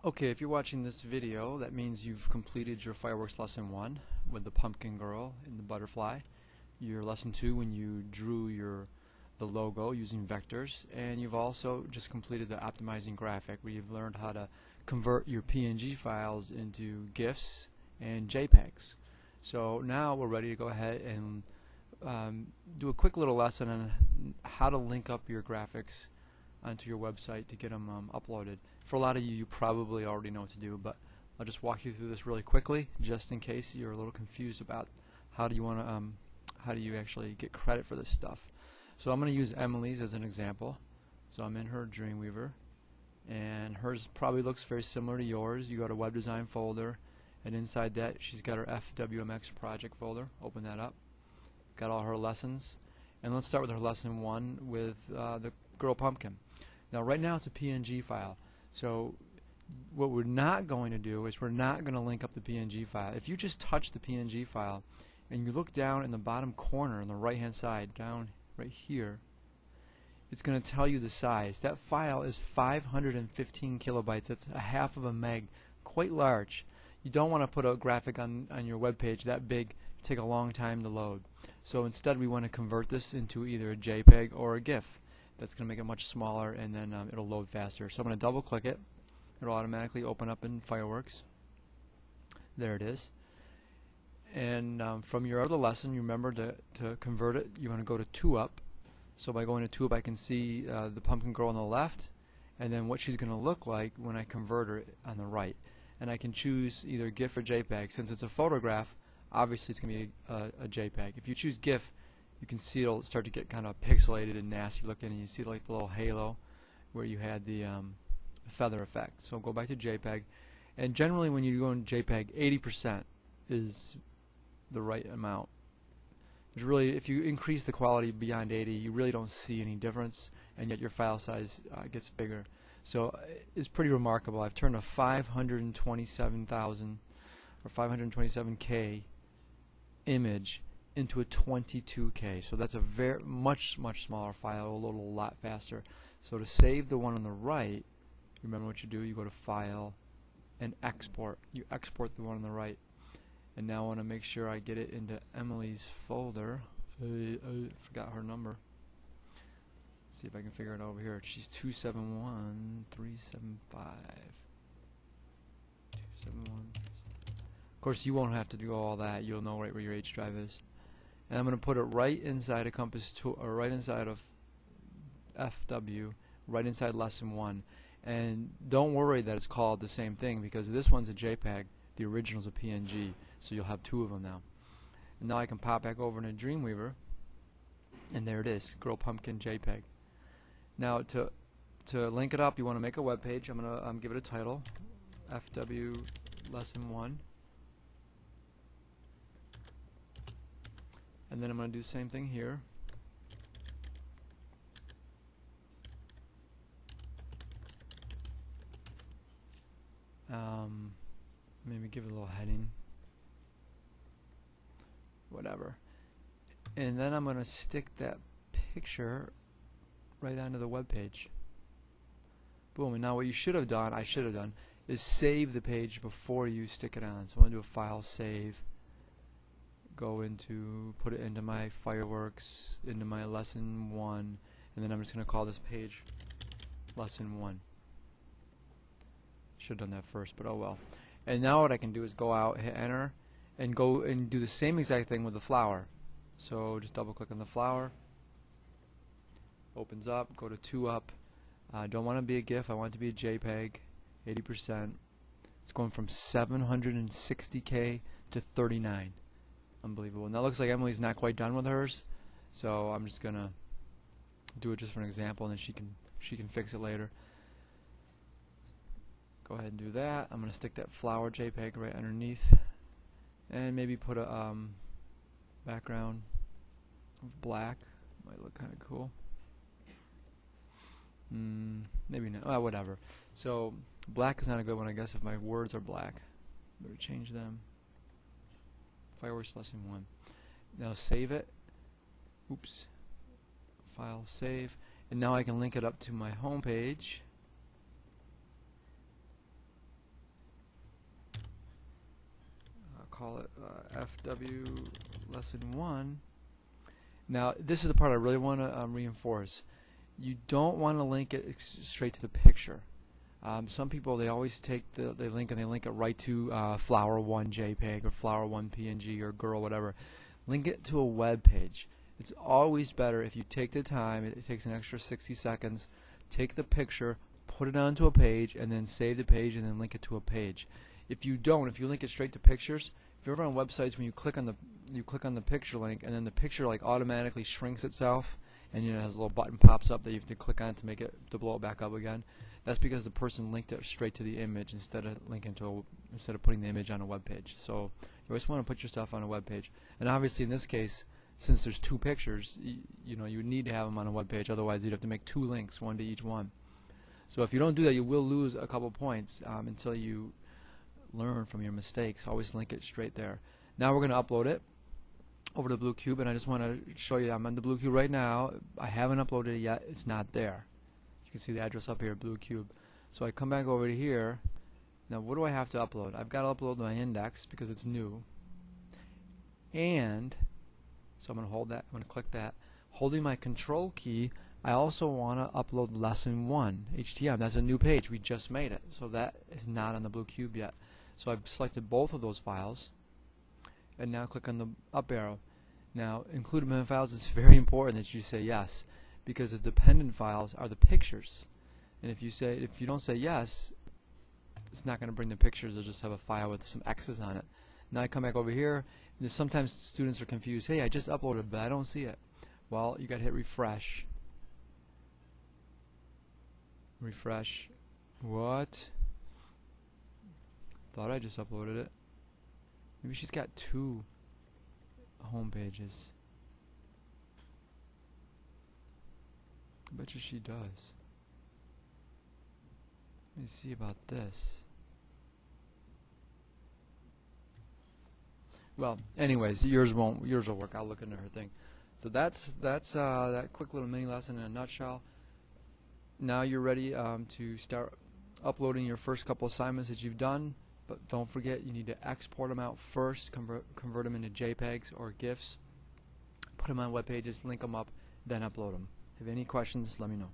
Okay, if you're watching this video, that means you've completed your fireworks lesson 1 with the pumpkin girl and the butterfly, your lesson 2 when you drew the logo using vectors, and you've also just completed the optimizing graphic where you've learned how to convert your PNG files into GIFs and JPEGs. So now we're ready to go ahead and do a quick little lesson on how to link up your graphics onto your website to get them uploaded. For a lot of you, you probably already know what to do, but I'll just walk you through this really quickly, just in case you're a little confused about how do you actually get credit for this stuff. So I'm going to use Emily's as an example. So I'm in her Dreamweaver, and hers probably looks very similar to yours. You go to Web Design folder, and inside that she's got her FWMX project folder. Open that up. Got all her lessons, and let's start with her lesson 1 with the girl pumpkin. Now right now it's a PNG file, so what we're not going to do is we're not going to link up the PNG file. If you just touch the PNG file and you look down in the bottom corner on the right hand side, down right here, it's going to tell you the size. That file is 515 kilobytes. That's a half of a meg, quite large. You don't want to put a graphic on your web page that big. It'll take a long time to load. So instead we want to convert this into either a JPEG or a GIF. That's going to make it much smaller, and then it'll load faster. So I'm going to double click it. It'll automatically open up in Fireworks. There it is. And from your other lesson, you remember to convert it, you want to go to 2UP. So by going to 2UP, I can see the pumpkin girl on the left, and then what she's going to look like when I convert her on the right. And I can choose either GIF or JPEG. Since it's a photograph, obviously it's going to be a JPEG. If you choose GIF, you can see it'll start to get kind of pixelated and nasty looking, and you see like the little halo where you had the feather effect. So go back to JPEG, and generally when you go in JPEG, 80% is the right amount. There's really, if you increase the quality beyond 80, you really don't see any difference, and yet your file size gets bigger. So it's pretty remarkable. I've turned a 527,000 or 527K image into a 22K. So that's a very much smaller file. It'll load a lot faster. So to save the one on the right, remember what you do. You go to File and Export. You export the one on the right. And now I want to make sure I get it into Emily's folder. I forgot her number. Let's see if I can figure it over here. She's 271375. 271. Of course, you won't have to do all that. You'll know right where your H drive is. And I'm going to put it right inside a Compass tool, or right inside of FW, right inside lesson 1. And don't worry that it's called the same thing, because this one's a JPEG, the original's a PNG, so you'll have 2 of them now. And now I can pop back over into Dreamweaver, and there it is, Girl Pumpkin JPEG. Now to link it up, you want to make a web page. I'm going to give it a title, FW lesson 1. And then I'm going to do the same thing here. Maybe give it a little heading. Whatever. And then I'm going to stick that picture right onto the web page. Boom. And now what you should have done, I should have done, is save the page before you stick it on. So I'm going to do a file save. Go into, put it into my Fireworks, into my lesson 1, and then I'm just going to call this page lesson 1. Should have done that first, but oh well. And now what I can do is go out, hit enter, and go and do the same exact thing with the flower. So just double click on the flower, opens up, go to 2UP. I don't want to be a GIF, I want it to be a JPEG, 80%. It's going from 760K to 39. Unbelievable. And that looks like Emily's not quite done with hers, so I'm just gonna do it just for an example, and then she can fix it later. Go ahead and do that. I'm gonna stick that flower JPEG right underneath, and maybe put a background of black. Might look kind of cool. Maybe not. Whatever. So black is not a good one, I guess, if my words are black. Better change them. Fireworks lesson 1. Now save it. Oops. File save. And now I can link it up to my home page. call it FW lesson 1. Now this is the part I really want to reinforce. You don't want to link it straight to the picture. Some people, they always take they link it right to Flower 1 JPEG or Flower 1 PNG or Girl whatever. Link it to a web page. It's always better if you take the time. It takes an extra 60 seconds. Take the picture, put it onto a page, and then save the page and then link it to a page. If you link it straight to pictures, if you're ever on websites when you click on the picture link and then the picture like automatically shrinks itself and it has a little button pops up that you have to click on to blow it back up again. That's because the person linked it straight to the image instead of putting the image on a web page. So you always want to put your stuff on a web page. And obviously in this case, since there's 2 pictures, you would need to have them on a web page. Otherwise, you'd have to make 2 links, one to each one. So if you don't do that, you will lose a couple points until you learn from your mistakes. Always link it straight there. Now we're going to upload it over to Blue Cube, and I just want to show you I'm on the Blue Cube right now. I haven't uploaded it yet. It's not there. You can see the address up here, Blue Cube. So I come back over to here. Now what do I have to upload? I've got to upload my index because it's new. And so I'm going to hold that. I'm going to click that. Holding my control key, I also want to upload lesson 1 HTML. That's a new page. We just made it. So that is not on the Blue Cube yet. So I've selected both of those files. And now click on the up arrow. Now, include them in files, it's very important that you say yes, because the dependent files are the pictures. And if you don't say yes, it's not going to bring the pictures. It'll just have a file with some X's on it. Now I come back over here, and sometimes students are confused. Hey, I just uploaded, but I don't see it. Well, you got to hit refresh. Refresh. What? Thought I just uploaded it. Maybe she's got 2 home pages. I bet you she does. Let me see about this. Well, anyways, yours will work. I'll look into her thing. So that's that quick little mini lesson in a nutshell. Now you're ready to start uploading your first couple assignments that you've done. But don't forget, you need to export them out first, convert them into JPEGs or GIFs, put them on web pages, link them up, then upload them. If you have any questions, let me know.